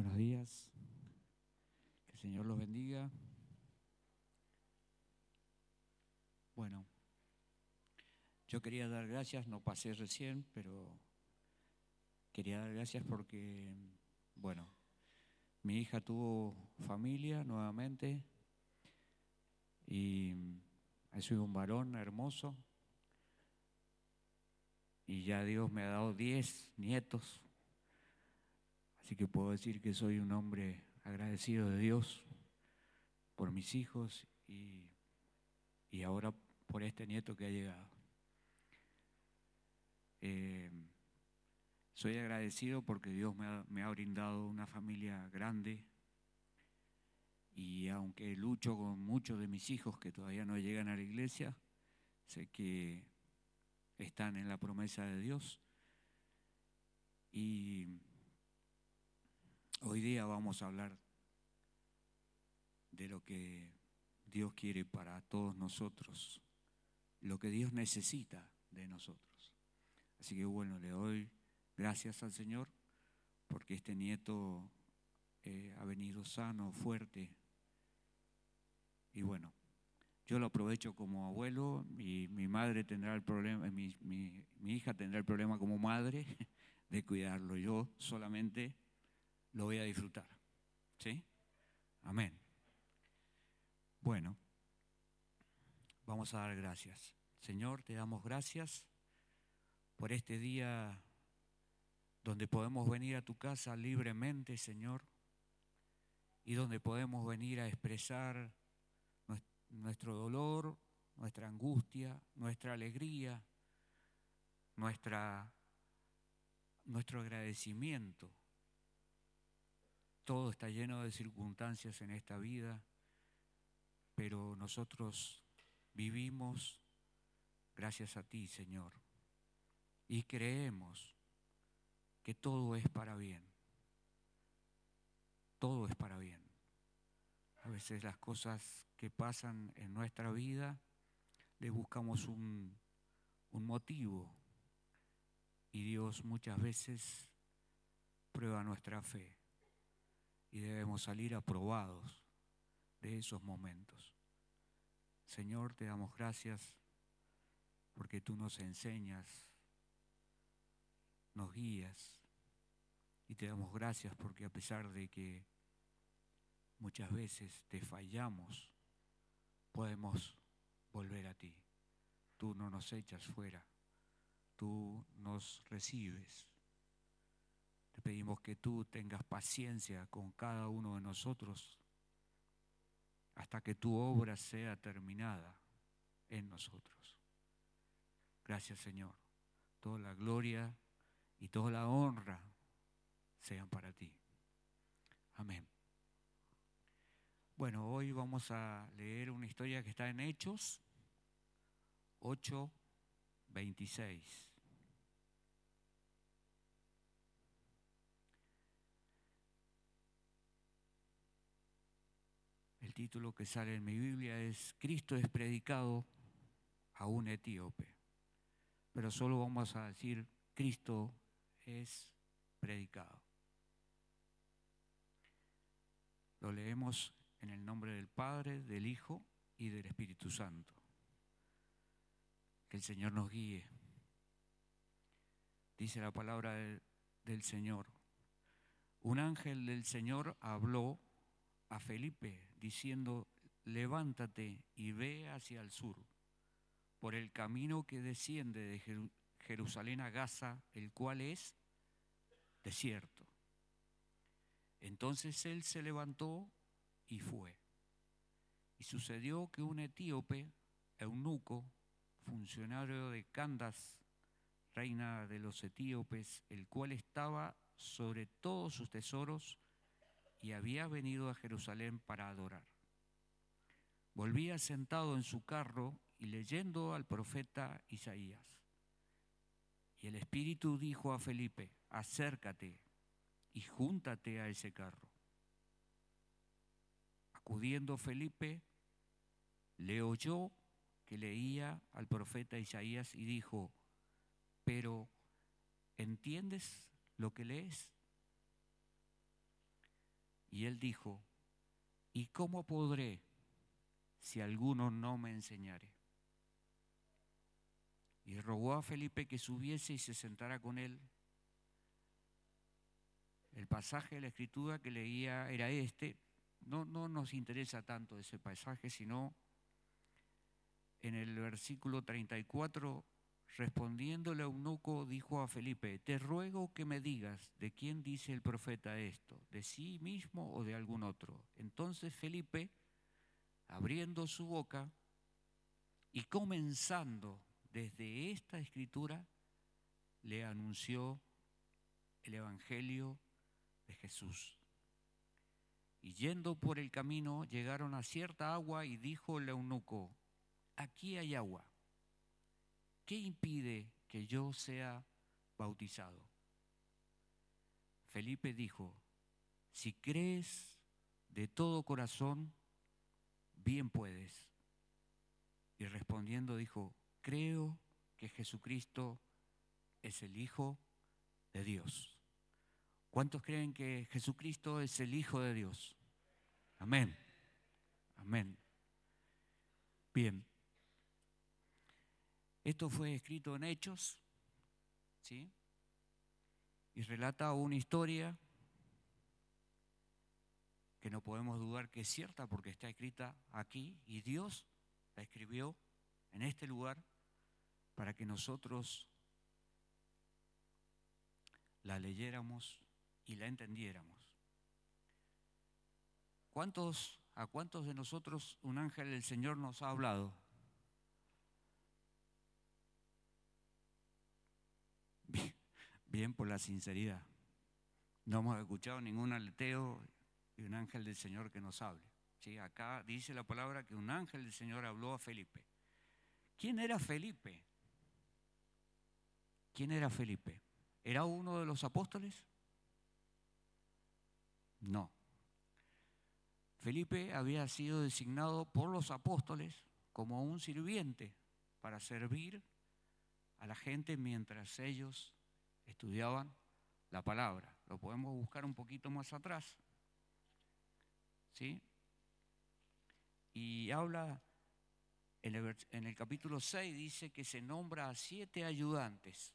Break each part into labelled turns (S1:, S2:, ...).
S1: Buenos días, que el Señor los bendiga. Bueno, yo quería dar gracias, no pasé recién, pero quería dar gracias porque, bueno, mi hija tuvo familia nuevamente y soy un varón hermoso y ya Dios me ha dado 10 nietos, así que puedo decir que soy un hombre agradecido de Dios por mis hijos y ahora por este nieto que ha llegado. Soy agradecido porque Dios me ha brindado una familia grande y aunque lucho con muchos de mis hijos que todavía no llegan a la iglesia, sé que están en la promesa de Dios y hoy día vamos a hablar de lo que Dios quiere para todos nosotros, lo que Dios necesita de nosotros. Así que bueno, le doy gracias al Señor porque este nieto ha venido sano, fuerte. Y bueno, yo lo aprovecho como abuelo y mi madre tendrá el problema, mi hija tendrá el problema como madre de cuidarlo. Yo solamente lo voy a disfrutar. ¿Sí? Amén. Bueno, vamos a dar gracias. Señor, te damos gracias por este día donde podemos venir a tu casa libremente, Señor, y donde podemos venir a expresar nuestro dolor, nuestra angustia, nuestra alegría, nuestro agradecimiento. Todo está lleno de circunstancias en esta vida, pero nosotros vivimos gracias a ti, Señor, y creemos que todo es para bien. Todo es para bien. A veces las cosas que pasan en nuestra vida le buscamos un motivo y Dios muchas veces prueba nuestra fe y debemos salir aprobados de esos momentos. Señor, te damos gracias porque tú nos enseñas, nos guías y te damos gracias porque a pesar de que muchas veces te fallamos, podemos volver a ti. Tú no nos echas fuera, tú nos recibes. Te pedimos que tú tengas paciencia con cada uno de nosotros hasta que tu obra sea terminada en nosotros. Gracias, Señor. Toda la gloria y toda la honra sean para ti. Amén. Bueno, hoy vamos a leer una historia que está en Hechos 8:26. El título que sale en mi Biblia es Cristo es predicado a un etíope. Pero solo vamos a decir Cristo es predicado. Lo leemos en el nombre del Padre, del Hijo y del Espíritu Santo. Que el Señor nos guíe. Dice la palabra del Señor. Un ángel del Señor habló a Felipe diciendo, levántate y ve hacia el sur, por el camino que desciende de Jerusalén a Gaza, el cual es desierto. Entonces él se levantó y fue. Y sucedió que un etíope, eunuco, funcionario de Candace, reina de los etíopes, el cual estaba sobre todos sus tesoros y había venido a Jerusalén para adorar, volvía sentado en su carro y leyendo al profeta Isaías. Y el Espíritu dijo a Felipe, acércate y júntate a ese carro. Acudiendo Felipe, le oyó que leía al profeta Isaías y dijo, pero ¿entiendes lo que lees? Y él dijo: ¿y cómo podré si alguno no me enseñare? Y rogó a Felipe que subiese y se sentara con él. El pasaje de la Escritura que leía era este. No nos interesa tanto ese pasaje, sino en el versículo 34, respondiendo el eunuco dijo a Felipe: te ruego que me digas de quién dice el profeta esto, de sí mismo o de algún otro. Entonces Felipe, abriendo su boca y comenzando desde esta escritura, le anunció el evangelio de Jesús. Y yendo por el camino llegaron a cierta agua y dijo el eunuco: aquí hay agua, ¿qué impide que yo sea bautizado? Felipe dijo: si crees de todo corazón, bien puedes. Y respondiendo dijo: creo que Jesucristo es el Hijo de Dios. ¿Cuántos creen que Jesucristo es el Hijo de Dios? Amén. Amén. Bien. Esto fue escrito en Hechos, ¿sí? Y relata una historia que no podemos dudar que es cierta porque está escrita aquí y Dios la escribió en este lugar para que nosotros la leyéramos y la entendiéramos. ¿A cuántos de nosotros un ángel del Señor nos ha hablado? Bien, por la sinceridad. No hemos escuchado ningún aleteo de un ángel del Señor que nos hable. ¿Sí? Acá dice la palabra que un ángel del Señor habló a Felipe. ¿Quién era Felipe? ¿Quién era Felipe? ¿Era uno de los apóstoles? No. Felipe había sido designado por los apóstoles como un sirviente para servir a la gente mientras ellos estudiaban la palabra. Lo podemos buscar un poquito más atrás, ¿sí? Y habla, en el capítulo 6 dice que se nombra a 7 ayudantes.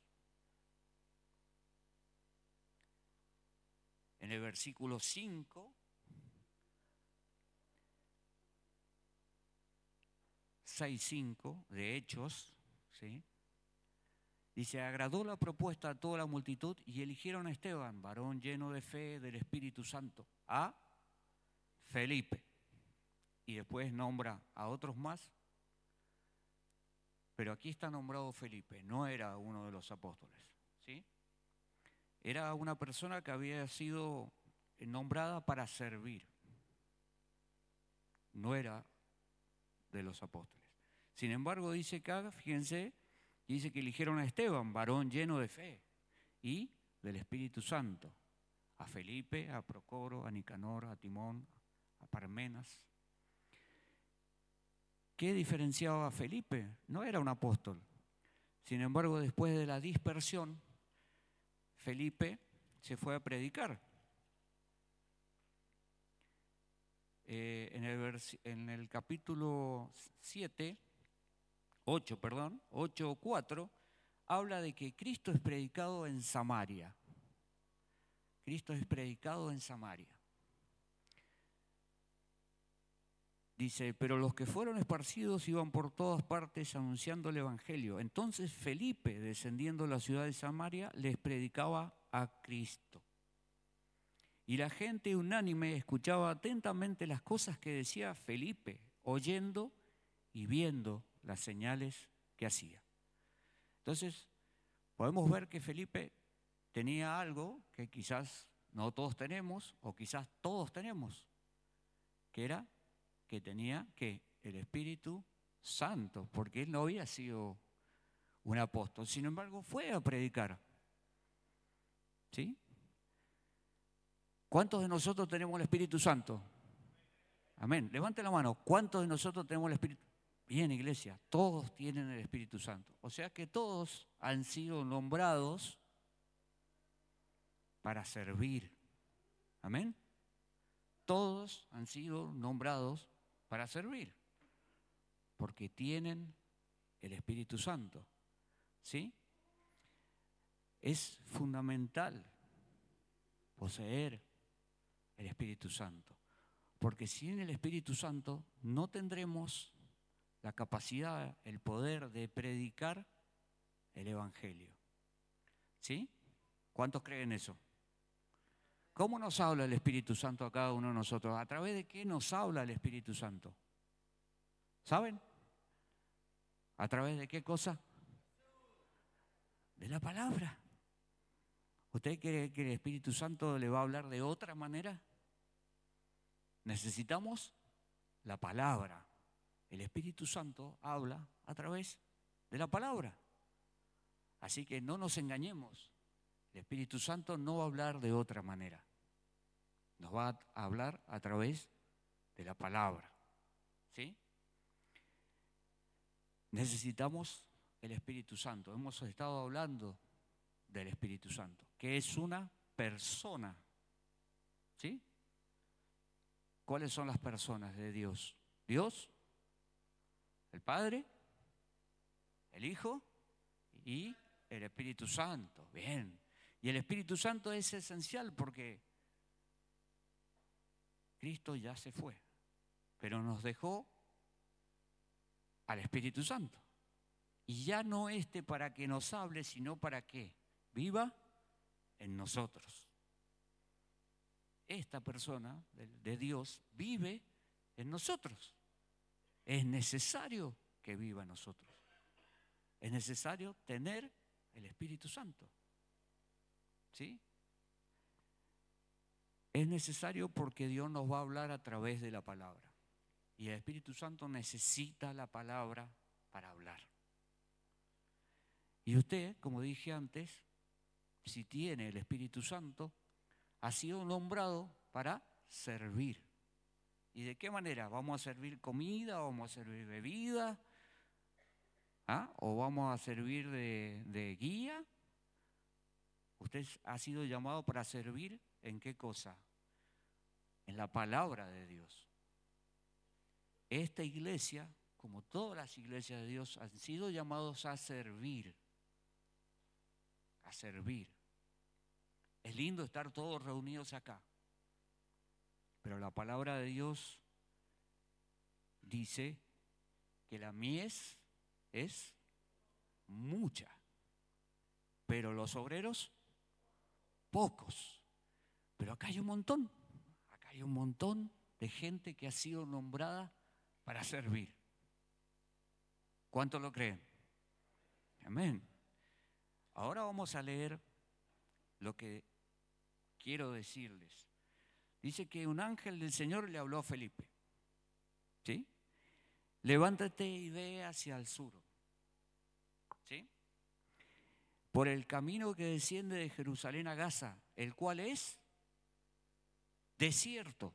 S1: En el versículo 5, 6:5 de Hechos, ¿sí? Dice: agradó la propuesta a toda la multitud y eligieron a Esteban, varón lleno de fe del Espíritu Santo, a Felipe. Y después nombra a otros más, pero aquí está nombrado Felipe, no era uno de los apóstoles, ¿sí? Era una persona que había sido nombrada para servir, no era de los apóstoles. Sin embargo, dice acá, fíjense, dice que eligieron a Esteban, varón lleno de fe y del Espíritu Santo, a Felipe, a Procoro, a Nicanor, a Timón, a Parmenas. ¿Qué diferenciaba a Felipe? No era un apóstol. Sin embargo, después de la dispersión, Felipe se fue a predicar. En el capítulo 8:4, habla de que Cristo es predicado en Samaria. Cristo es predicado en Samaria. Dice: pero los que fueron esparcidos iban por todas partes anunciando el evangelio. Entonces Felipe, descendiendo a la ciudad de Samaria, les predicaba a Cristo. Y la gente unánime escuchaba atentamente las cosas que decía Felipe, oyendo y viendo las señales que hacía. Entonces, podemos ver que Felipe tenía algo que quizás no todos tenemos, o quizás todos tenemos, que era que tenía el Espíritu Santo, porque él no había sido un apóstol. Sin embargo, fue a predicar. ¿Sí? ¿Cuántos de nosotros tenemos el Espíritu Santo? Amén. Levante la mano. ¿Cuántos de nosotros tenemos el Espíritu? Bien, iglesia, todos tienen el Espíritu Santo. O sea que todos han sido nombrados para servir. Amén. Todos han sido nombrados para servir, porque tienen el Espíritu Santo, ¿sí? Es fundamental poseer el Espíritu Santo, porque sin el Espíritu Santo no tendremos la capacidad, el poder de predicar el Evangelio, ¿sí? ¿Cuántos creen eso? ¿Cómo nos habla el Espíritu Santo a cada uno de nosotros? ¿A través de qué nos habla el Espíritu Santo? ¿Saben? ¿A través de qué cosa? De la palabra. ¿Usted cree que el Espíritu Santo le va a hablar de otra manera? Necesitamos la palabra. El Espíritu Santo habla a través de la palabra. Así que no nos engañemos. El Espíritu Santo no va a hablar de otra manera. Nos va a hablar a través de la palabra. ¿Sí? Necesitamos el Espíritu Santo. Hemos estado hablando del Espíritu Santo, que es una persona. ¿Sí? ¿Cuáles son las personas de Dios? Dios, el Padre, el Hijo y el Espíritu Santo. Bien. Y el Espíritu Santo es esencial porque Cristo ya se fue, pero nos dejó al Espíritu Santo. Y ya no para que nos hable, sino para que viva en nosotros. Esta persona de Dios vive en nosotros. Es necesario que viva en nosotros. Es necesario tener el Espíritu Santo. ¿Sí? Es necesario porque Dios nos va a hablar a través de la palabra. Y el Espíritu Santo necesita la palabra para hablar. Y usted, como dije antes, si tiene el Espíritu Santo, ha sido nombrado para servir. ¿Y de qué manera? ¿Vamos a servir comida? ¿Vamos a servir bebida? ¿Ah? ¿O vamos a servir de guía? Usted ha sido llamado para servir ¿en qué cosa? En la palabra de Dios. Esta iglesia, como todas las iglesias de Dios, han sido llamados a servir. A servir. Es lindo estar todos reunidos acá, pero la palabra de Dios dice que la mies es mucha, pero los obreros pocos. Pero acá hay un montón de gente que ha sido nombrada para servir. ¿Cuántos lo creen? Amén. Ahora vamos a leer lo que quiero decirles. Dice que un ángel del Señor le habló a Felipe. ¿Sí? Levántate y ve hacia el sur. ¿Sí? Por el camino que desciende de Jerusalén a Gaza, el cual es desierto.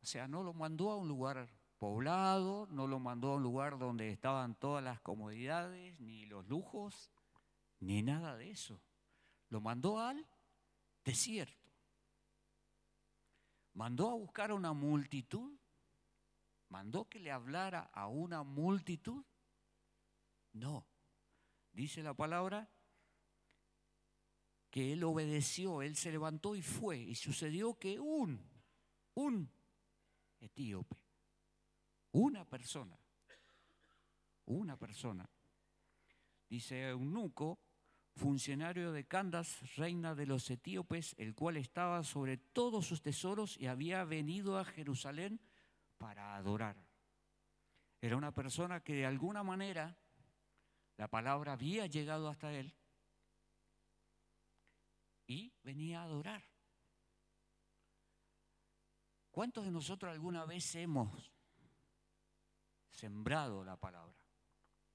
S1: O sea, no lo mandó a un lugar poblado, no lo mandó a un lugar donde estaban todas las comodidades, ni los lujos, ni nada de eso. Lo mandó al desierto. Mandó a buscar a una multitud. Mandó que le hablara a una multitud. No. Dice la palabra que él obedeció, él se levantó y fue. Y sucedió que un etíope, una persona, dice Eunuco, funcionario de Candace, reina de los etíopes, el cual estaba sobre todos sus tesoros y había venido a Jerusalén para adorar. Era una persona que de alguna manera la palabra había llegado hasta él y venía a adorar. ¿Cuántos de nosotros alguna vez hemos sembrado la palabra?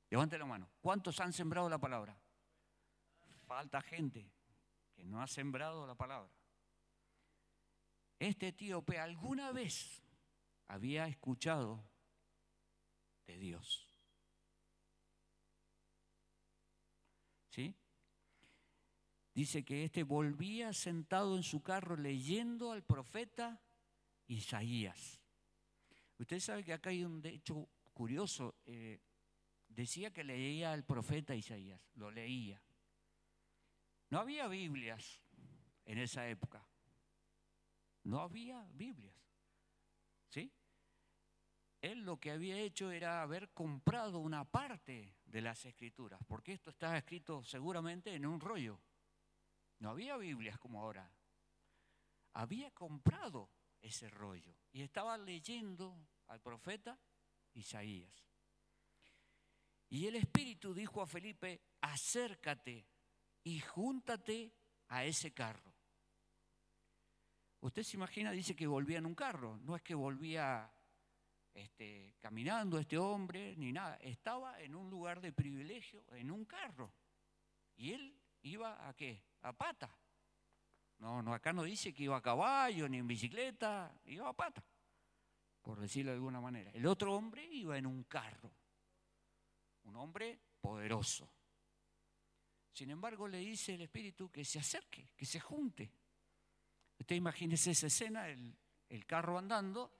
S1: Levante la mano. ¿Cuántos han sembrado la palabra? Falta gente que no ha sembrado la palabra. Este etíope alguna vez había escuchado de Dios. ¿Sí? Dice que volvía sentado en su carro leyendo al profeta Isaías. Usted sabe que acá hay un hecho curioso. Decía que leía al profeta Isaías, lo leía. No había Biblias en esa época. No había Biblias. ¿Sí? Él lo que había hecho era haber comprado una parte de las Escrituras, porque esto estaba escrito seguramente en un rollo. No había Biblias como ahora. Había comprado ese rollo y estaba leyendo al profeta Isaías. Y el Espíritu dijo a Felipe: acércate y júntate a ese carro. Usted se imagina, dice que volvía en un carro, no es que volvía caminando este hombre ni nada, estaba en un lugar de privilegio, en un carro. ¿Y él iba a qué? A pata. No, acá no dice que iba a caballo ni en bicicleta, iba a pata, por decirlo de alguna manera. El otro hombre iba en un carro, un hombre poderoso. Sin embargo, le dice el Espíritu que se acerque, que se junte. Usted imagínese esa escena, el carro andando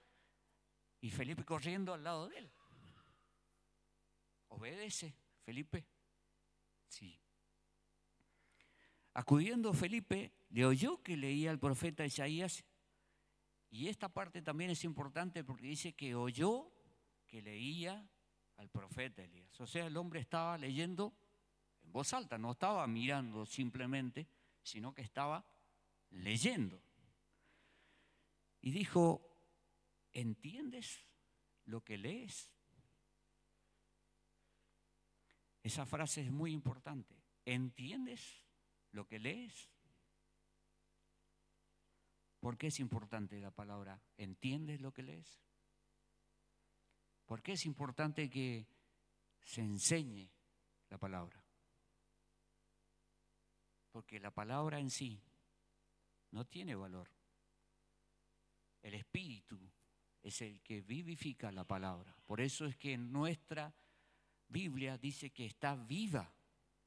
S1: y Felipe corriendo al lado de él. ¿Obedece Felipe? Sí. Acudiendo Felipe, le oyó que leía al profeta Isaías, y esta parte también es importante porque dice que oyó que leía al profeta Elías. O sea, el hombre estaba leyendo en voz alta, no estaba mirando simplemente, sino que estaba leyendo. Y dijo: ¿entiendes lo que lees? Esa frase es muy importante. ¿Entiendes lo que lees? ¿Por qué es importante la palabra ¿entiendes lo que lees? ¿Por qué es importante que se enseñe la palabra? Porque la palabra en sí no tiene valor. El Espíritu es el que vivifica la palabra. Por eso es que en nuestra Biblia dice que está viva,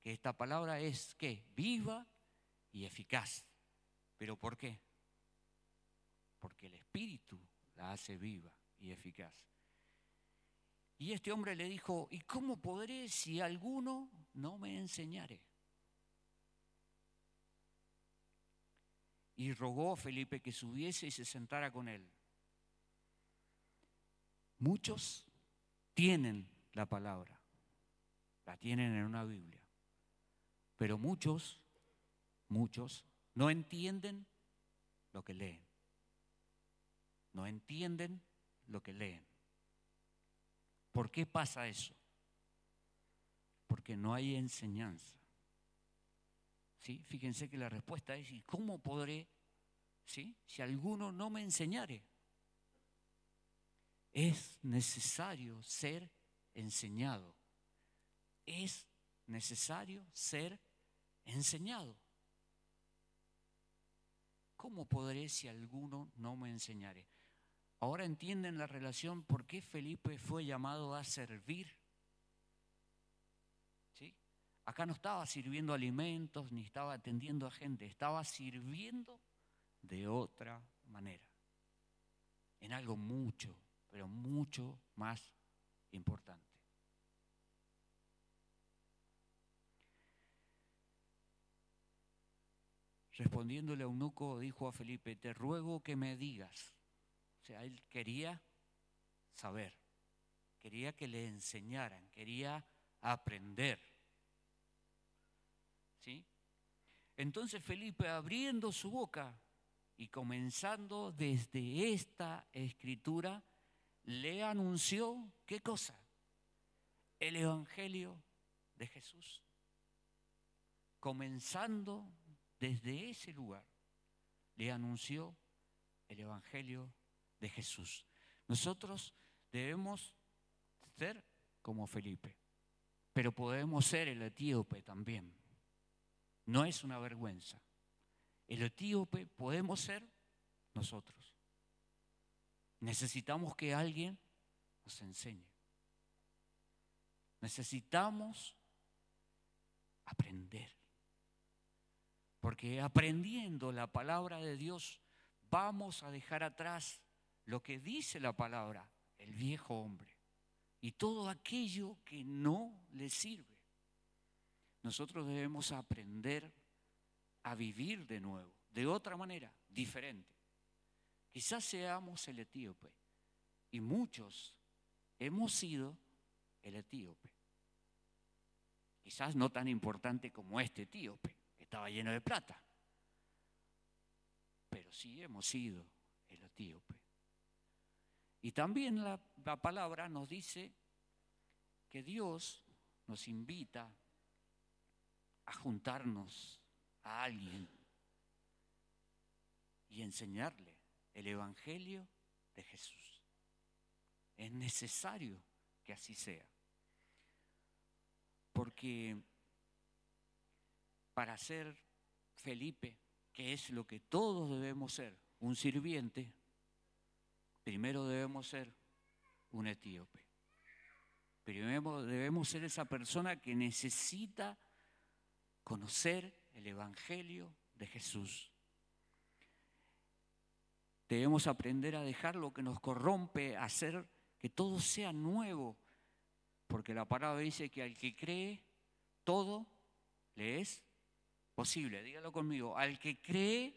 S1: que esta palabra es ¿qué? Viva y eficaz. ¿Pero por qué? Porque el Espíritu la hace viva y eficaz. Y este hombre le dijo: ¿y cómo podré si alguno no me enseñare? Y rogó a Felipe que subiese y se sentara con él. Muchos tienen la palabra, la tienen en una Biblia, pero muchos no entienden lo que leen. No entienden lo que leen. ¿Por qué pasa eso? Porque no hay enseñanza. ¿Sí? Fíjense que la respuesta es: ¿y cómo podré, ¿sí?, si alguno no me enseñare? Es necesario ser enseñado. Es necesario ser enseñado. ¿Cómo podré si alguno no me enseñare? Ahora entienden la relación por qué Felipe fue llamado a servir. ¿Sí? Acá no estaba sirviendo alimentos ni estaba atendiendo a gente, estaba sirviendo de otra manera, en algo mucho, pero mucho más importante. Respondiéndole a eunuco, dijo a Felipe: te ruego que me digas. O sea, él quería saber, quería que le enseñaran, quería aprender. ¿Sí? Entonces Felipe, abriendo su boca y comenzando desde esta escritura, le anunció, ¿qué cosa? El Evangelio de Jesús. Comenzando desde ese lugar, le anunció el Evangelio de Jesús. Nosotros debemos ser como Felipe, pero podemos ser el etíope también. No es una vergüenza. El etíope podemos ser nosotros. Necesitamos que alguien nos enseñe. Necesitamos aprender. Porque aprendiendo la palabra de Dios vamos a dejar atrás lo que dice la palabra, el viejo hombre, y todo aquello que no le sirve. Nosotros debemos aprender a vivir de nuevo, de otra manera, diferente. Quizás seamos el etíope, y muchos hemos sido el etíope. Quizás no tan importante como este etíope, que estaba lleno de plata, pero sí hemos sido el etíope. Y también la palabra nos dice que Dios nos invita a juntarnos a alguien y enseñarle el Evangelio de Jesús. Es necesario que así sea. Porque para ser Felipe, que es lo que todos debemos ser, un sirviente, primero debemos ser un etíope. Primero debemos ser esa persona que necesita conocer el Evangelio de Jesús. Debemos aprender a dejar lo que nos corrompe, a hacer que todo sea nuevo, porque la palabra dice que al que cree, todo le es posible. Dígalo conmigo, al que cree,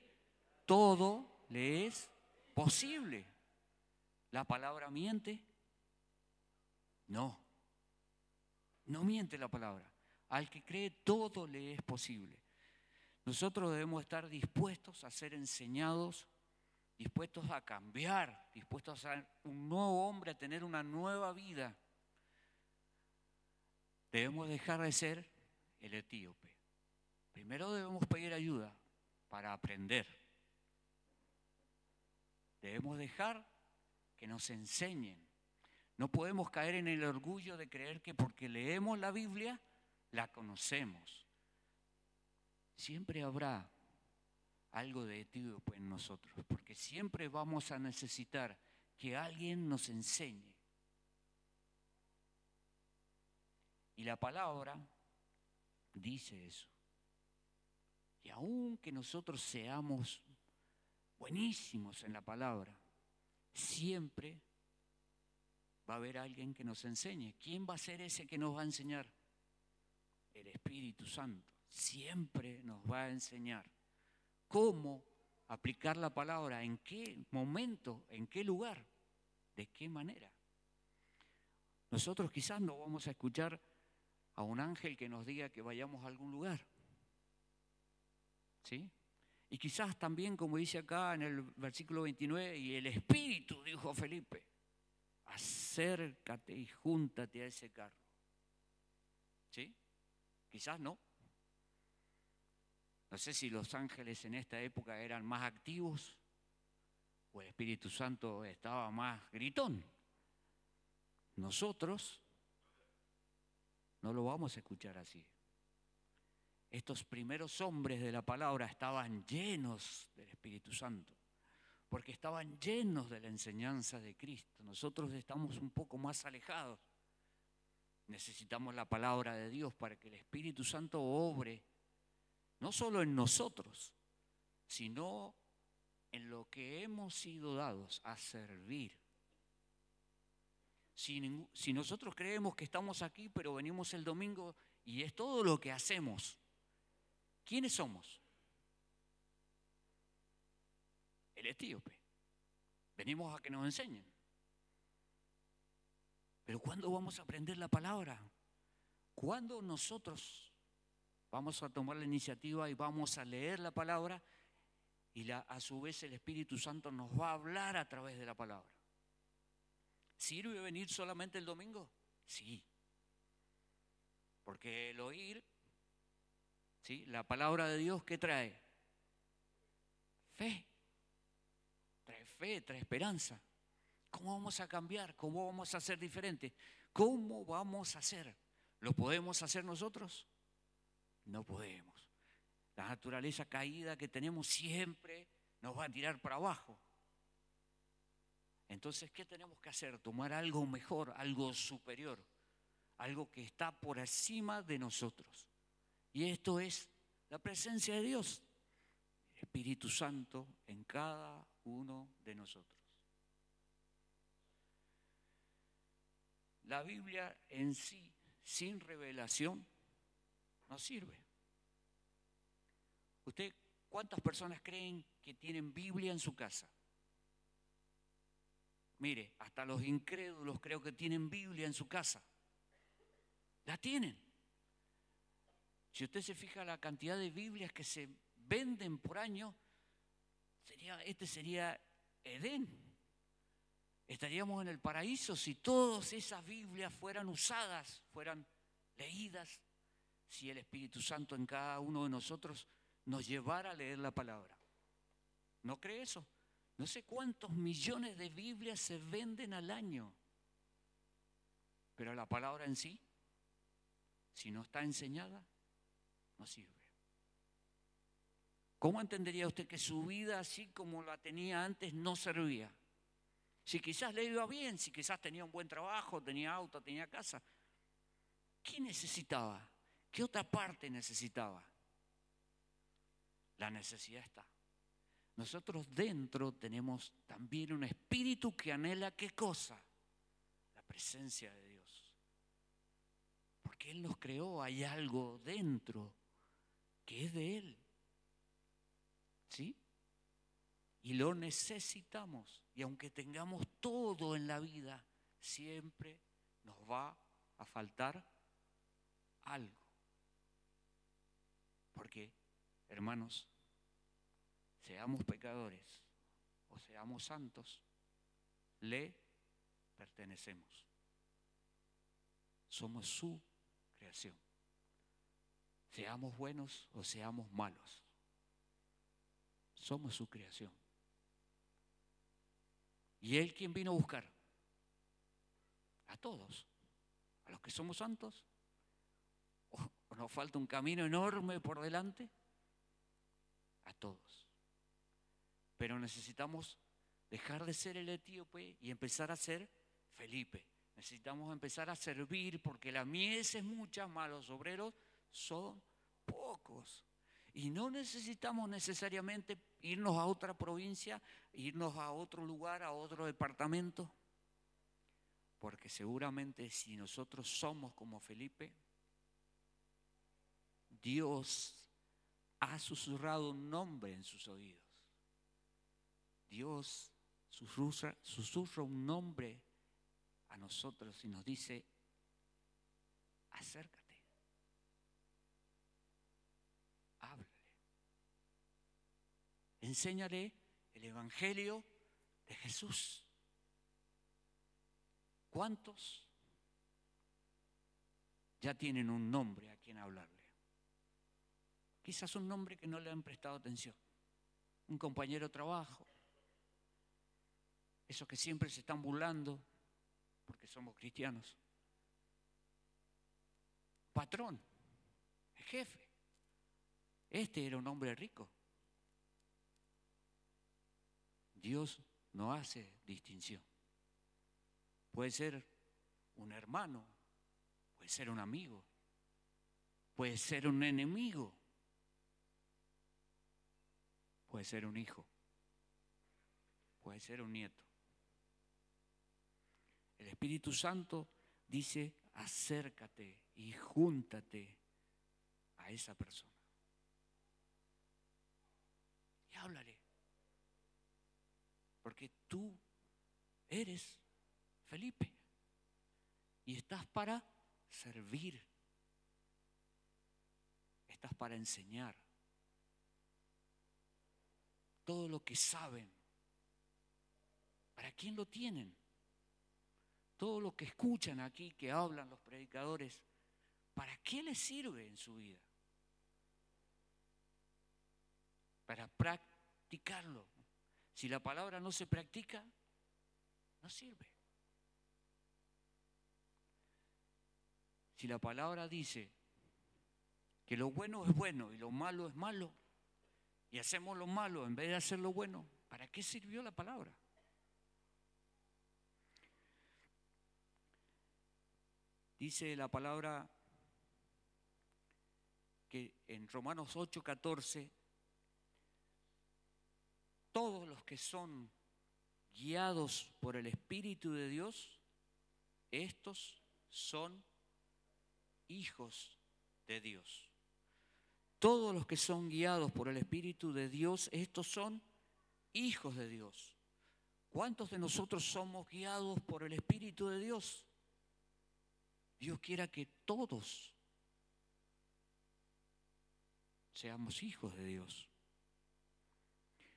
S1: todo le es posible. ¿La palabra miente? No, no miente la palabra. Al que cree, todo le es posible. Nosotros debemos estar dispuestos a ser enseñados, dispuestos a cambiar, dispuestos a ser un nuevo hombre, a tener una nueva vida. Debemos dejar de ser el etíope. Primero debemos pedir ayuda para aprender. Debemos dejar que nos enseñen. No podemos caer en el orgullo de creer que porque leemos la Biblia, la conocemos. Siempre habrá algo de etíope en nosotros, porque siempre vamos a necesitar que alguien nos enseñe. Y la palabra dice eso. Y aunque nosotros seamos buenísimos en la palabra, siempre va a haber alguien que nos enseñe. ¿Quién va a ser ese que nos va a enseñar? El Espíritu Santo. Siempre nos va a enseñar cómo aplicar la palabra, en qué momento, en qué lugar, de qué manera. Nosotros quizás no vamos a escuchar a un ángel que nos diga que vayamos a algún lugar. ¿Sí? Y quizás también, como dice acá en el versículo 29, y el Espíritu dijo a Felipe, acércate y júntate a ese carro. ¿Sí? Quizás no. No sé si los ángeles en esta época eran más activos o el Espíritu Santo estaba más gritón. Nosotros no lo vamos a escuchar así. Estos primeros hombres de la palabra estaban llenos del Espíritu Santo, porque estaban llenos de la enseñanza de Cristo. Nosotros estamos un poco más alejados. Necesitamos la palabra de Dios para que el Espíritu Santo obre, no solo en nosotros, sino en lo que hemos sido dados a servir. Si nosotros creemos que estamos aquí, pero venimos el domingo y es todo lo que hacemos, ¿quiénes somos? El etíope. Venimos a que nos enseñen. Pero ¿cuándo vamos a aprender la palabra? ¿Cuándo nosotros vamos a tomar la iniciativa y vamos a leer la palabra y a su vez el Espíritu Santo nos va a hablar a través de la palabra? ¿Sirve venir solamente el domingo? Sí. Porque el oír, ¿sí? La palabra de Dios, ¿qué trae? Fe. Trae fe, trae esperanza. ¿Cómo vamos a cambiar? ¿Cómo vamos a ser diferentes? ¿Cómo vamos a hacer? ¿Lo podemos hacer nosotros? No podemos. La naturaleza caída que tenemos siempre nos va a tirar para abajo. Entonces, ¿qué tenemos que hacer? Tomar algo mejor, algo superior, algo que está por encima de nosotros. Y esto es la presencia de Dios, el Espíritu Santo en cada uno de nosotros. la Biblia en sí, sin revelación, no sirve. ¿Usted cuántas personas creen que tienen Biblia en su casa? Mire, hasta los incrédulos creo que tienen Biblia en su casa. La tienen. Si usted se fija la cantidad de Biblias que se venden por año, este sería Edén. Estaríamos en el paraíso si todas esas Biblias fueran usadas, fueran leídas, si el Espíritu Santo en cada uno de nosotros nos llevara a leer la palabra. ¿No cree eso? No sé cuántos millones de Biblias se venden al año, pero la palabra en sí, si no está enseñada, no sirve. ¿Cómo entendería usted que su vida, así como la tenía antes, no servía? Si quizás le iba bien, si quizás tenía un buen trabajo, tenía auto, tenía casa, ¿qué necesitaba? ¿Qué otra parte necesitaba? La necesidad está. Nosotros dentro tenemos también un espíritu que anhela ¿qué cosa? La presencia de Dios. Porque Él nos creó, hay algo dentro que es de Él. ¿Sí? Y lo necesitamos. Y aunque tengamos todo en la vida, siempre nos va a faltar algo. Porque, hermanos, seamos pecadores o seamos santos, le pertenecemos. Somos su creación. Seamos buenos o seamos malos, somos su creación. ¿Y Él quién vino a buscar? A todos. A los que somos santos. ¿O nos falta un camino enorme por delante? A todos. Pero necesitamos dejar de ser el etíope y empezar a ser Felipe. Necesitamos empezar a servir porque la mies es mucha, mas los obreros son pocos. Y no necesitamos necesariamente irnos a otra provincia, irnos a otro lugar, a otro departamento. Porque seguramente si nosotros somos como Felipe, Dios ha susurrado un nombre en sus oídos. Dios susurra un nombre a nosotros y nos dice, acércate, háblale, enséñale el Evangelio de Jesús. ¿Cuántos ya tienen un nombre a quien hablarle? Quizás un nombre que no le han prestado atención. Un compañero de trabajo. Esos que siempre se están burlando porque somos cristianos. Patrón, jefe. Este era un hombre rico. Dios no hace distinción. Puede ser un hermano, puede ser un amigo, puede ser un enemigo, puede ser un hijo, puede ser un nieto. El Espíritu Santo dice, acércate y júntate a esa persona. Y háblale. Porque tú eres Felipe y estás para servir, estás para enseñar todo lo que saben. ¿Para quién lo tienen? Todo lo que escuchan aquí, que hablan los predicadores, ¿para qué les sirve en su vida? Para practicarlo. Si la palabra no se practica, no sirve. Si la palabra dice que lo bueno es bueno y lo malo es malo, y hacemos lo malo en vez de hacer lo bueno, ¿para qué sirvió la palabra? Dice la palabra que en Romanos 8:14, todos los que son guiados por el Espíritu de Dios, estos son hijos de Dios. Todos los que son guiados por el Espíritu de Dios, estos son hijos de Dios. ¿Cuántos de nosotros somos guiados por el Espíritu de Dios? Dios quiera que todos seamos hijos de Dios.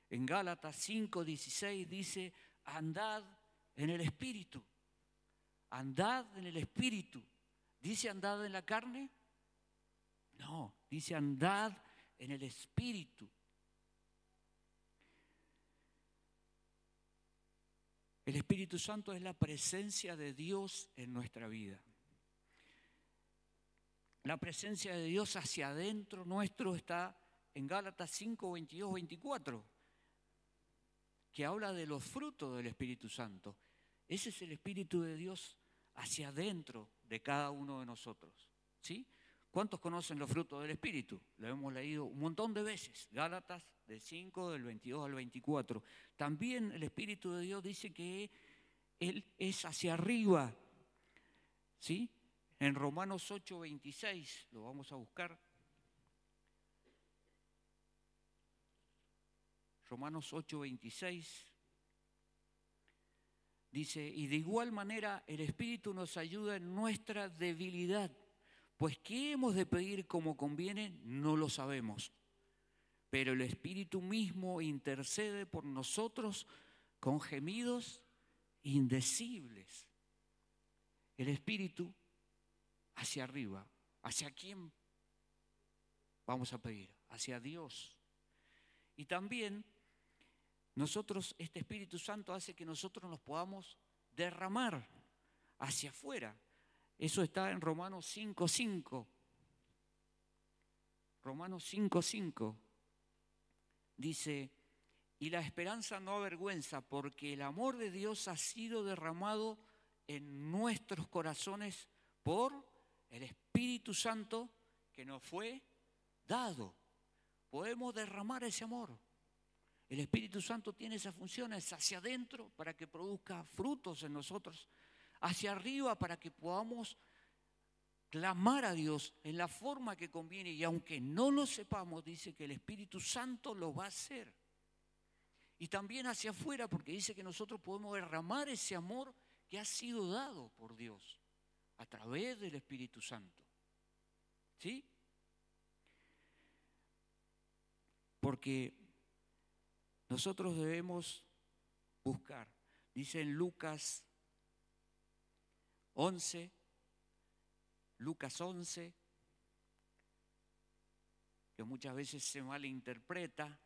S1: En Gálatas 5:16 dice, andad en el Espíritu. Andad en el Espíritu. ¿Dice andad en la carne? No, dice andad en el Espíritu. El Espíritu Santo es la presencia de Dios en nuestra vida. La presencia de Dios hacia adentro nuestro está en Gálatas 5:22, 24, que habla de los frutos del Espíritu Santo. Ese es el Espíritu de Dios hacia adentro de cada uno de nosotros, ¿sí? ¿Cuántos conocen los frutos del Espíritu? Lo hemos leído un montón de veces. Gálatas del 5, del 22 al 24. También el Espíritu de Dios dice que Él es hacia arriba, ¿sí? En Romanos 8:26, lo vamos a buscar. Romanos 8:26 dice, y de igual manera el Espíritu nos ayuda en nuestra debilidad, pues ¿qué hemos de pedir como conviene? No lo sabemos, pero el Espíritu mismo intercede por nosotros con gemidos indecibles. El Espíritu hacia arriba. ¿Hacia quién vamos a pedir? Hacia Dios. Y también nosotros, este Espíritu Santo hace que nosotros nos podamos derramar hacia afuera. Eso está en Romanos 5:5. Romanos 5:5 dice, y la esperanza no avergüenza, porque el amor de Dios ha sido derramado en nuestros corazones por el Espíritu Santo que nos fue dado. Podemos derramar ese amor. El Espíritu Santo tiene esas funciones hacia adentro para que produzca frutos en nosotros, hacia arriba para que podamos clamar a Dios en la forma que conviene, y aunque no lo sepamos, dice que el Espíritu Santo lo va a hacer. Y también hacia afuera, porque dice que nosotros podemos derramar ese amor que ha sido dado por Dios a través del Espíritu Santo. ¿Sí? Porque nosotros debemos buscar. Dice en Lucas 11, que muchas veces se malinterpreta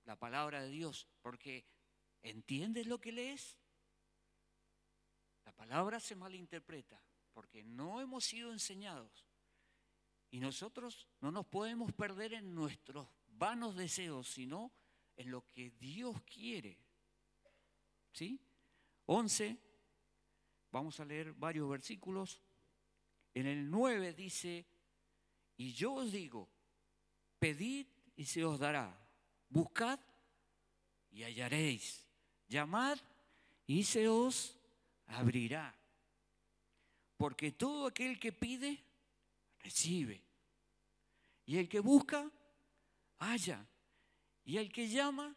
S1: la palabra de Dios, porque ¿entiendes lo que lees? La palabra se malinterpreta, porque no hemos sido enseñados. Y nosotros no nos podemos perder en nuestros vanos deseos, sino en lo que Dios quiere. ¿Sí? 11, vamos a leer varios versículos. En el 9 dice, y yo os digo, pedid y se os dará, buscad y hallaréis, llamad y se os abrirá. Porque todo aquel que pide, recibe. Y el que busca, halla. Y el que llama,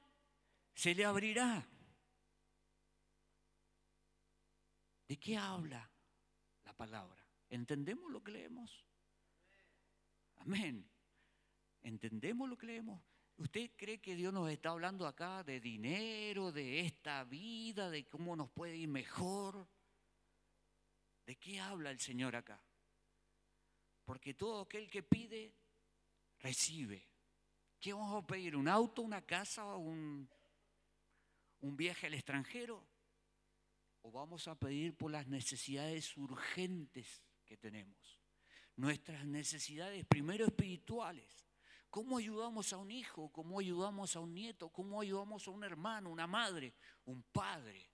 S1: se le abrirá. ¿De qué habla la palabra? ¿Entendemos lo que leemos? Amén. ¿Entendemos lo que leemos? ¿Usted cree que Dios nos está hablando acá de dinero, de esta vida, de cómo nos puede ir mejor? ¿De qué habla el Señor acá? Porque todo aquel que pide, recibe. ¿Qué vamos a pedir? ¿Un auto, una casa, un viaje al extranjero? ¿O vamos a pedir por las necesidades urgentes que tenemos? Nuestras necesidades primero espirituales. ¿Cómo ayudamos a un hijo? ¿Cómo ayudamos a un nieto? ¿Cómo ayudamos a un hermano, una madre, un padre?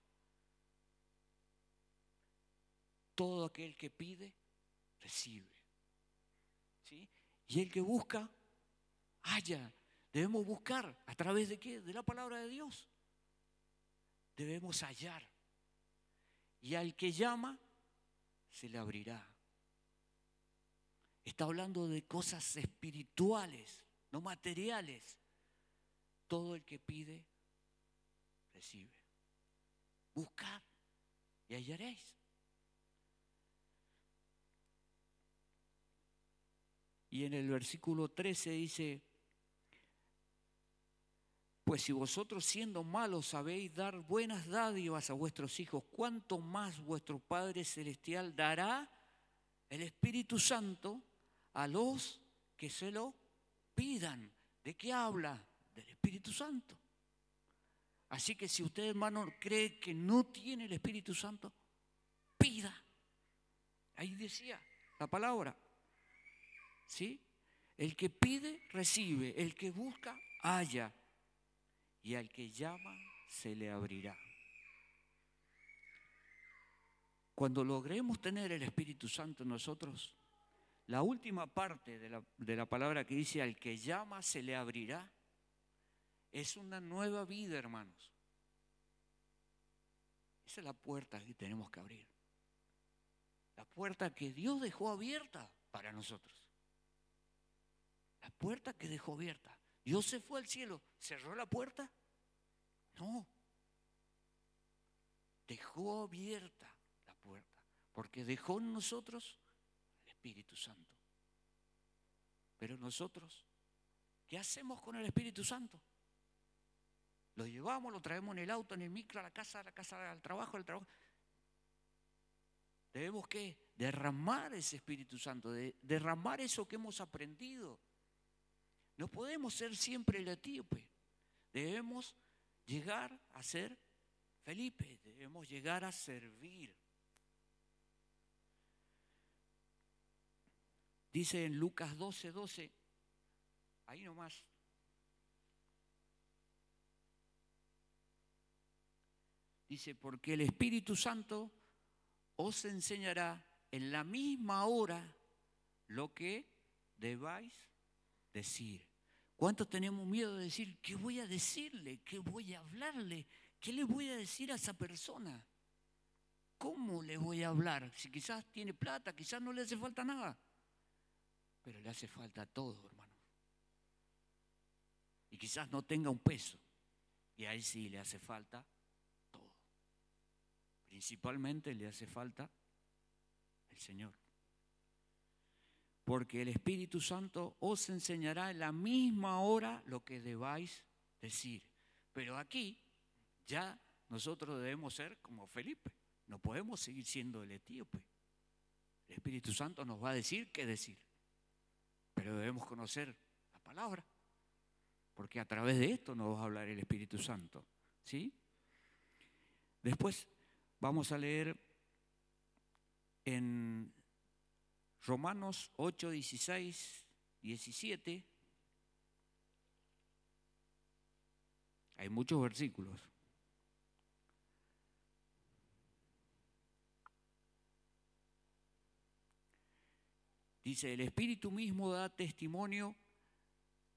S1: Todo aquel que pide, recibe. ¿Sí? Y el que busca, halla. Debemos buscar. ¿A través de qué? De la palabra de Dios. Debemos hallar. y al que llama se le abrirá. Está hablando de cosas espirituales, no materiales. Todo el que pide, recibe. Buscad y hallaréis. Y en el versículo 13 dice: pues si vosotros siendo malos sabéis dar buenas dádivas a vuestros hijos, ¿cuánto más vuestro Padre Celestial dará el Espíritu Santo a los que se lo pidan? ¿De qué habla? Del Espíritu Santo. Así que si usted, hermano, cree que no tiene el Espíritu Santo, pida. Ahí decía la palabra. ¿Sí? El que pide, recibe. El que busca, halla. Y al que llama, se le abrirá. Cuando logremos tener el Espíritu Santo en nosotros, la última parte de la palabra que dice al que llama, se le abrirá, es una nueva vida, hermanos. Esa es la puerta que tenemos que abrir. La puerta que Dios dejó abierta para nosotros. La puerta que dejó abierta. Dios se fue al cielo, ¿cerró la puerta? No. Dejó abierta la puerta, porque dejó en nosotros el Espíritu Santo. Pero nosotros, ¿qué hacemos con el Espíritu Santo? Lo llevamos, lo traemos en el auto, en el micro, a la casa al trabajo, Debemos ¿qué? Derramar ese Espíritu Santo, derramar eso que hemos aprendido. No podemos ser siempre el etíope. Debemos llegar a ser Felipe, debemos llegar a servir. Dice en Lucas 12:12, ahí nomás. Dice, porque el Espíritu Santo os enseñará en la misma hora lo que debáis decir. ¿Cuántos tenemos miedo de decir, qué voy a decirle, qué voy a hablarle, qué le voy a decir a esa persona? ¿Cómo le voy a hablar? Si quizás tiene plata, quizás no le hace falta nada, pero le hace falta todo, hermano. Y quizás no tenga un peso, y ahí sí le hace falta todo. Principalmente le hace falta el Señor. Porque el Espíritu Santo os enseñará en la misma hora lo que debáis decir. Pero aquí ya nosotros debemos ser como Felipe. No podemos seguir siendo el etíope. El Espíritu Santo nos va a decir qué decir. Pero debemos conocer la palabra. Porque a través de esto nos va a hablar el Espíritu Santo. ¿Sí? Después vamos a leer en Romanos 8, 16, 17. Hay muchos versículos. Dice, el Espíritu mismo da testimonio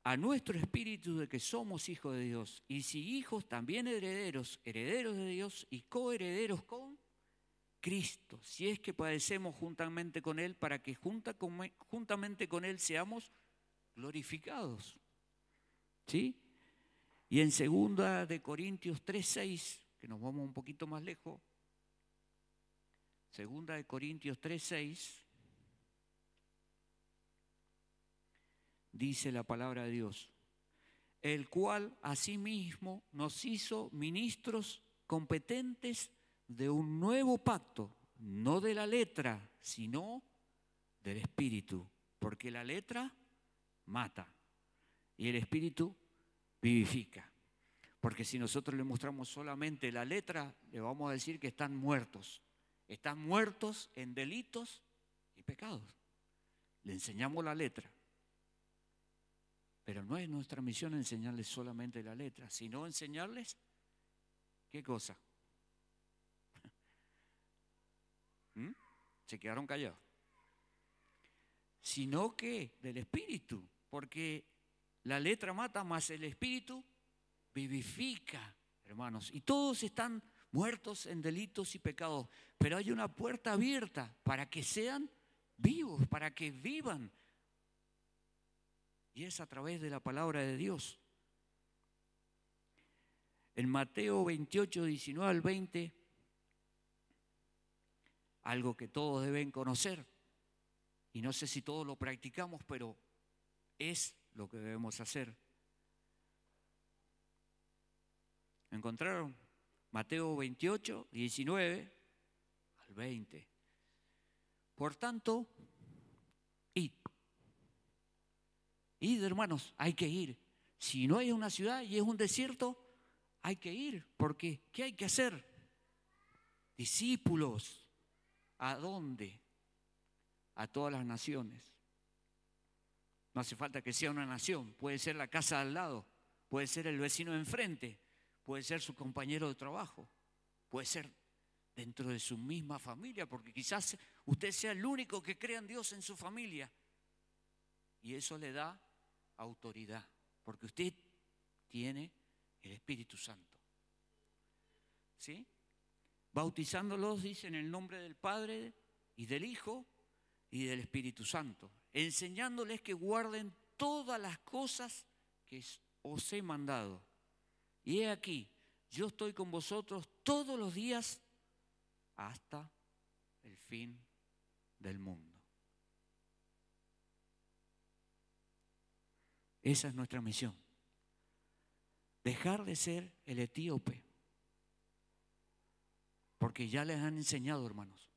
S1: a nuestro espíritu de que somos hijos de Dios. Y si hijos, también herederos, herederos de Dios y coherederos con Cristo, si es que padecemos juntamente con Él, para que juntamente con Él seamos glorificados. ¿Sí? Y en 2 de Corintios 3:6, que nos vamos un poquito más lejos, 2 de Corintios 3:6, dice la palabra de Dios, el cual asimismo nos hizo ministros competentes de un nuevo pacto, no de la letra, sino del Espíritu, porque la letra mata y el Espíritu vivifica. Porque si nosotros le mostramos solamente la letra, le vamos a decir que están muertos en delitos y pecados. Le enseñamos la letra. Pero no es nuestra misión enseñarles solamente la letra, sino enseñarles, ¿qué cosa? Se quedaron callados. Sino que del Espíritu, porque la letra mata, más el Espíritu vivifica, hermanos. Y todos están muertos en delitos y pecados, pero hay una puerta abierta para que sean vivos, para que vivan. Y es a través de la palabra de Dios. En Mateo 28, 19 al 20, algo que todos deben conocer, y no sé si todos lo practicamos, pero es lo que debemos hacer. ¿Encontraron? Mateo 28, 19 al 20. Por tanto, id. Id, hermanos, hay que ir. Si no hay una ciudad y es un desierto, hay que ir. Porque, ¿qué hay que hacer? Discípulos. ¿A dónde? A todas las naciones. No hace falta que sea una nación. Puede ser la casa al lado. Puede ser el vecino de enfrente. Puede ser su compañero de trabajo. Puede ser dentro de su misma familia. Porque quizás usted sea el único que crea en Dios en su familia. Y eso le da autoridad. Porque usted tiene el Espíritu Santo. ¿Sí? Bautizándolos, dice, en el nombre del Padre y del Hijo y del Espíritu Santo, enseñándoles que guarden todas las cosas que os he mandado. Y he aquí, yo estoy con vosotros todos los días hasta el fin del mundo. Esa es nuestra misión. Dejar de ser el etíope. Porque ya les han enseñado, hermanos.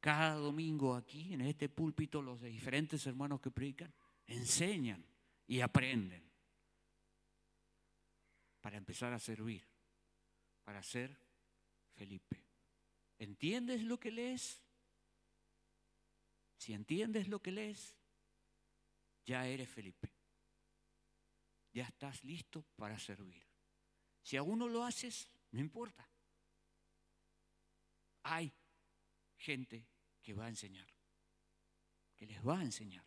S1: Cada domingo aquí, en este púlpito, los diferentes hermanos que predican, enseñan y aprenden. Para empezar a servir. Para ser Felipe. ¿Entiendes lo que lees? Si entiendes lo que lees, ya eres Felipe. Ya estás listo para servir. Si aún no lo haces, no importa. Hay gente que va a enseñar, que les va a enseñar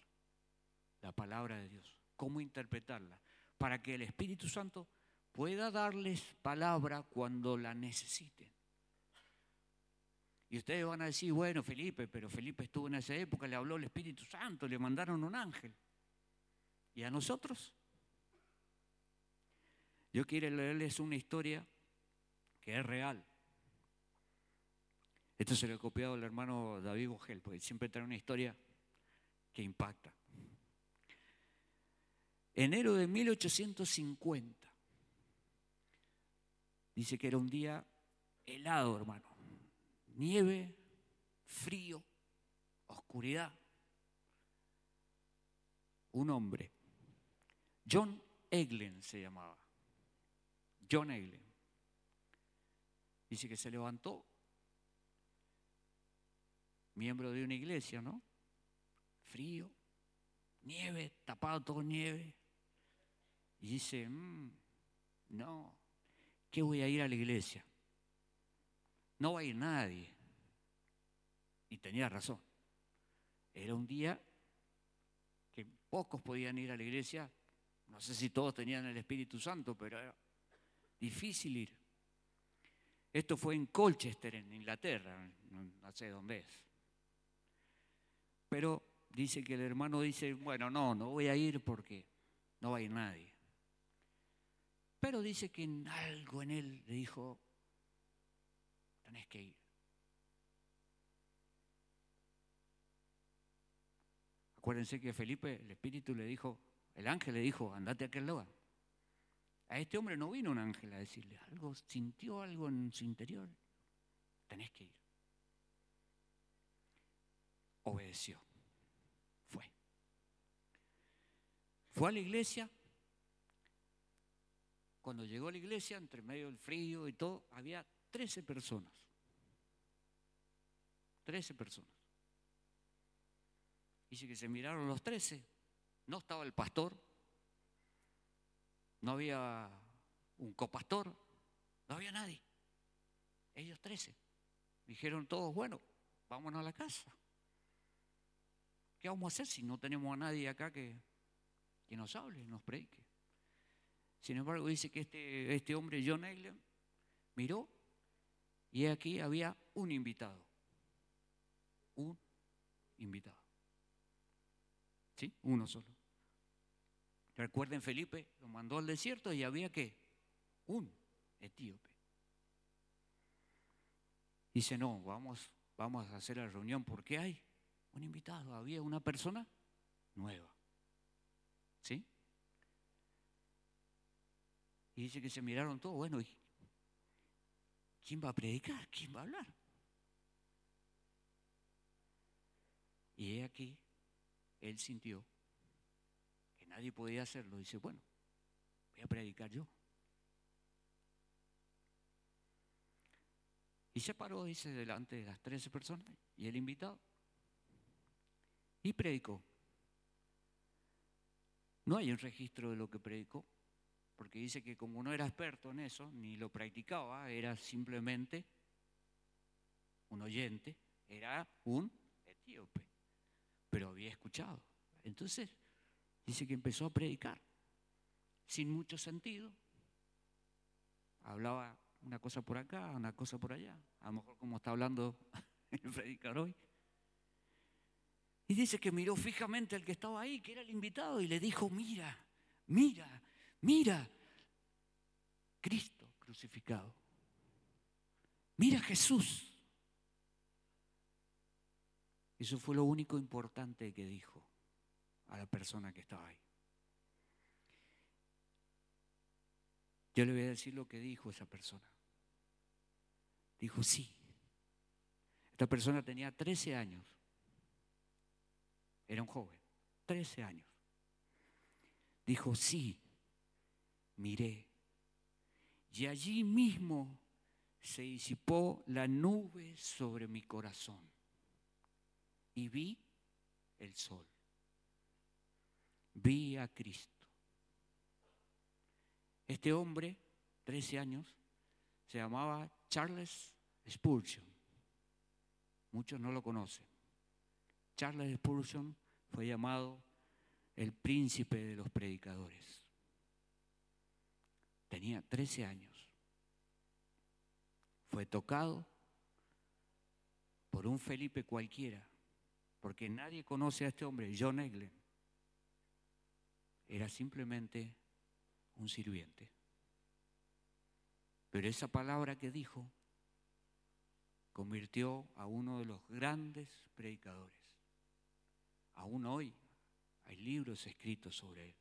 S1: la palabra de Dios, cómo interpretarla, para que el Espíritu Santo pueda darles palabra cuando la necesiten. Y ustedes van a decir, bueno, Felipe, pero Felipe estuvo en esa época, le habló el Espíritu Santo, le mandaron un ángel. ¿Y a nosotros? Yo quiero leerles una historia que es real. Esto se lo he copiado al hermano David Bogel, porque siempre trae una historia que impacta. Enero de 1850. Dice que era un día helado, hermano. Nieve, frío, oscuridad. Un hombre, John Eglen se llamaba. John Eglen. Dice que se levantó, miembro de una iglesia, ¿no? Frío, nieve, tapado todo nieve. Y dice, no, ¿qué voy a ir a la iglesia? No va a ir nadie. Y tenía razón. Era un día que pocos podían ir a la iglesia. No sé si todos tenían el Espíritu Santo, pero era difícil ir. Esto fue en Colchester, en Inglaterra, no sé dónde es. Pero dice que el hermano dice, bueno, no voy a ir porque no va a ir nadie. Pero dice que algo en él le dijo, tenés que ir. Acuérdense que Felipe, el Espíritu le dijo, el ángel le dijo, andate a aquel lugar. A este hombre no vino un ángel a decirle algo, sintió algo en su interior. Tenés que ir. Obedeció. Fue a la iglesia. Cuando llegó a la iglesia, entre medio del frío y todo, había 13 personas. 13 personas. Dice que se miraron los 13. No estaba el pastor. No había un copastor. No había nadie. Ellos 13. Dijeron todos, bueno, vámonos a la casa. ¿Qué vamos a hacer si no tenemos a nadie acá que nos hable, nos predique? Sin embargo, dice que este hombre, John Eglen, miró Y aquí había un invitado. Un invitado. ¿Sí? Uno solo. Recuerden, Felipe lo mandó al desierto y había ¿qué? Un etíope. Dice, no, vamos a hacer la reunión porque hay un invitado, había una persona nueva. ¿Sí? Y dice que se miraron todos, bueno, ¿y quién va a predicar? ¿Quién va a hablar? Y he aquí, él sintió que nadie podía hacerlo. Dice, bueno, voy a predicar yo. Y se paró, dice, delante de las 13 personas y el invitado. Y predicó. No hay un registro de lo que predicó, porque dice que como no era experto en eso, ni lo practicaba, era simplemente un oyente, era un etíope, pero había escuchado. Entonces, dice que empezó a predicar, sin mucho sentido. Hablaba una cosa por acá, una cosa por allá, a lo mejor como está hablando el predicador hoy. Y dice que miró fijamente al que estaba ahí, que era el invitado, y le dijo, mira, mira, mira, Cristo crucificado. Mira Jesús. Eso fue lo único importante que dijo a la persona que estaba ahí. Yo le voy a decir lo que dijo esa persona. Dijo, sí. Esta persona tenía 13 años. Era un joven, 13 años. Dijo, sí, miré. Y allí mismo se disipó la nube sobre mi corazón. Y vi el sol. Vi a Cristo. Este hombre, 13 años, se llamaba Charles Spurgeon. Muchos no lo conocen. Charles Spurgeon fue llamado el príncipe de los predicadores. Tenía 13 años. Fue tocado por un Felipe cualquiera, porque nadie conoce a este hombre, John Eglen. Era simplemente un sirviente. Pero esa palabra que dijo convirtió a uno de los grandes predicadores. Aún hoy hay libros escritos sobre él.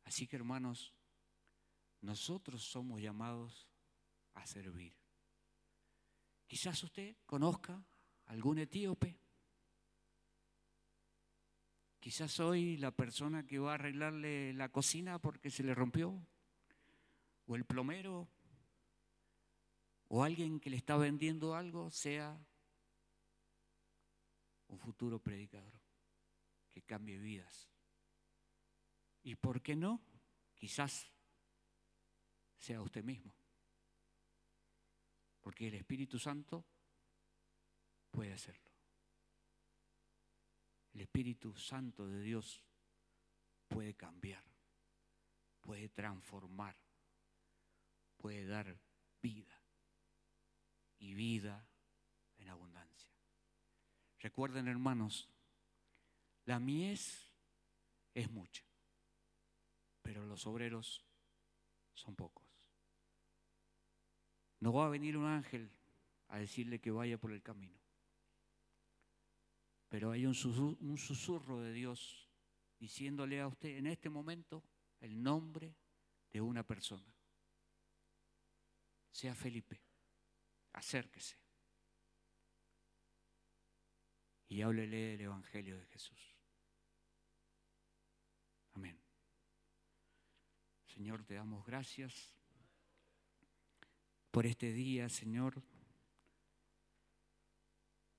S1: Así que, hermanos, nosotros somos llamados a servir. Quizás usted conozca algún etíope. Quizás soy la persona que va a arreglarle la cocina porque se le rompió, o el plomero, o alguien que le está vendiendo algo, sea un futuro predicador que cambie vidas. ¿Y por qué no? Quizás sea usted mismo, porque el Espíritu Santo puede hacerlo. El Espíritu Santo de Dios puede cambiar, puede transformar, puede dar vida y vida en abundancia. Recuerden, hermanos, la mies es mucha, pero los obreros son pocos. No va a venir un ángel a decirle que vaya por el camino, pero hay un susurro de Dios diciéndole a usted en este momento el nombre de una persona. Sea Felipe, acérquese y háblele del Evangelio de Jesús. Amén. Señor, te damos gracias por este día, Señor,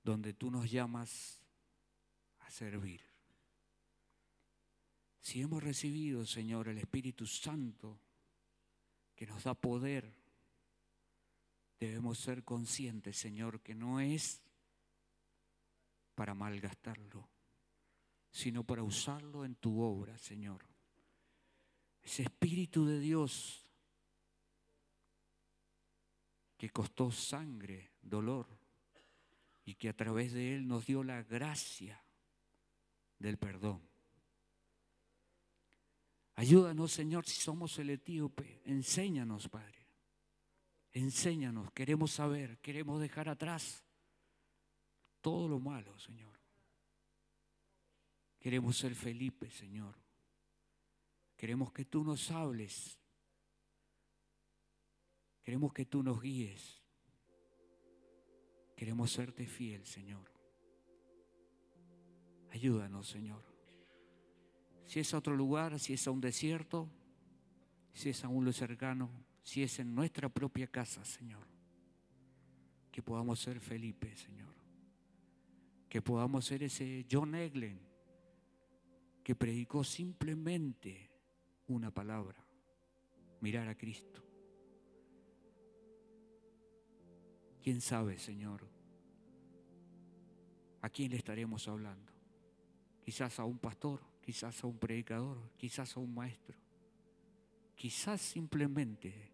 S1: donde tú nos llamas a servir. Si hemos recibido, Señor, el Espíritu Santo que nos da poder, debemos ser conscientes, Señor, que no es para malgastarlo, sino para usarlo en tu obra, Señor. Ese Espíritu de Dios que costó sangre, dolor, y que a través de Él nos dio la gracia del perdón. Ayúdanos, Señor, si somos el etíope. Enséñanos, Padre. Enséñanos. Queremos saber, queremos dejar atrás todo lo malo, Señor. Queremos ser Felipe, Señor. Queremos que tú nos hables. Queremos que tú nos guíes. Queremos serte fiel, Señor. Ayúdanos, Señor. Si es a otro lugar, si es a un desierto, si es a un lugar cercano, si es en nuestra propia casa, Señor. Que podamos ser Felipe, Señor. Que podamos ser ese John Eglen que predicó simplemente una palabra: mirar a Cristo. ¿Quién sabe, Señor, a quién le estaremos hablando? Quizás a un pastor, quizás a un predicador, quizás a un maestro, quizás simplemente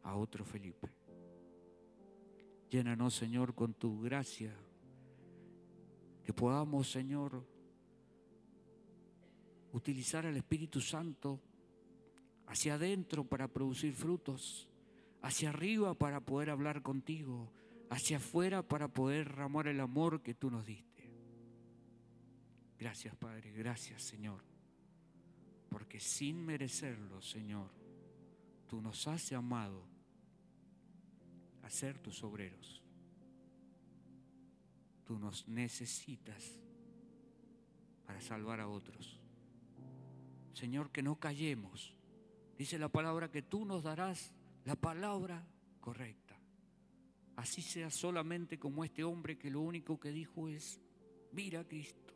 S1: a otro Felipe. Llénanos, Señor, con tu gracia, que podamos, Señor, utilizar al Espíritu Santo hacia adentro para producir frutos, hacia arriba para poder hablar contigo, hacia afuera para poder derramar el amor que tú nos diste. Gracias, Padre, gracias, Señor, porque sin merecerlo, Señor, tú nos has llamado a ser tus obreros. Tú nos necesitas para salvar a otros. Señor, que no callemos. Dice la palabra que tú nos darás la palabra correcta. Así sea solamente como este hombre que lo único que dijo es: mira a Cristo,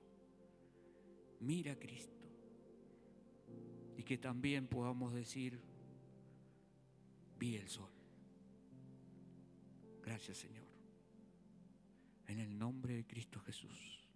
S1: mira a Cristo. Y que también podamos decir: vi el sol. Gracias, Señor. En el nombre de Cristo Jesús.